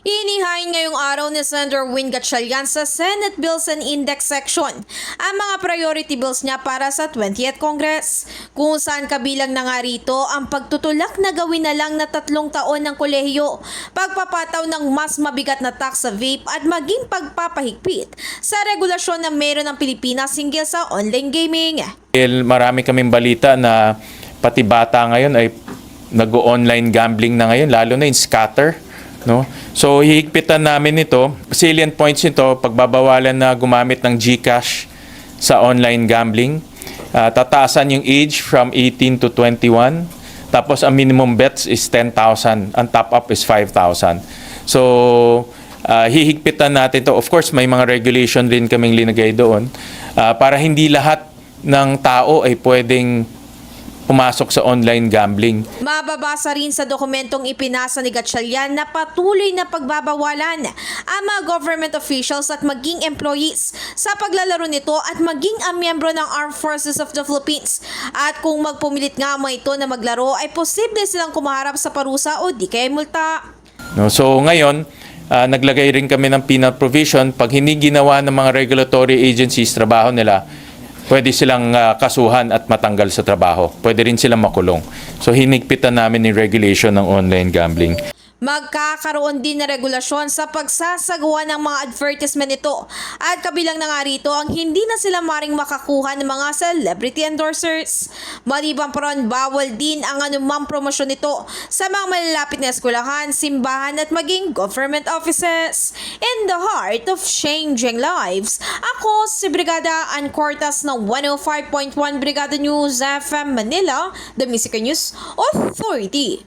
Inihain ngayong araw ni Senator Win Gatchalian sa Senate Bills and Index Section ang mga priority bills niya para sa 20th Congress, kung saan kabilang na nga rito ang pagtutulak na gawin na lang na 3 taon ng kolehiyo, pagpapataw ng mas mabigat na tax sa vape at maging pagpapahigpit sa regulasyon na meron ng Pilipinas hinggil sa online gaming. Marami kaming balita na pati bata ngayon ay nag-online gambling na ngayon, lalo na in scatter. No? So hihigpitan namin ito. Salient points nito, pagbabawalan na gumamit ng GCash sa online gambling. Tataasan yung age from 18 to 21. Tapos ang minimum bets is 10,000. Ang top up is 5,000. So hihigpitan natin to. Of course, may mga regulation din kaming linagay doon para hindi lahat ng tao ay pwedeng pumasok sa online gambling. Mababasa rin sa dokumentong ipinasa ni Gatchalian na patuloy na pagbabawalan ang mga government officials at maging employees sa paglalaro nito at maging ang miyembro ng Armed Forces of the Philippines. At kung magpumilit nga mga ito na maglaro ay posible silang kumaharap sa parusa o di kaya multa. No, so ngayon, naglagay rin kami ng penal provision. Pag hindi ginawa ng mga regulatory agencies trabaho nila, pwede silang kasuhan at matanggal sa trabaho. Pwede rin silang makulong. So hinigpitan namin yung regulation ng online gambling. Magkakaroon din na regulasyon sa pagsasagawa ng mga advertisement nito at kabilang na nga rito ang hindi na sila maring makakuha ng mga celebrity endorsers. Maliban pa ron, bawal din ang anumang promosyon nito sa mga malalapit na eskwelahan, simbahan at maging government offices. In the heart of changing lives, ako si Brigada Ann Cortas ng 105.1 Brigada News FM Manila, the Music News Authority.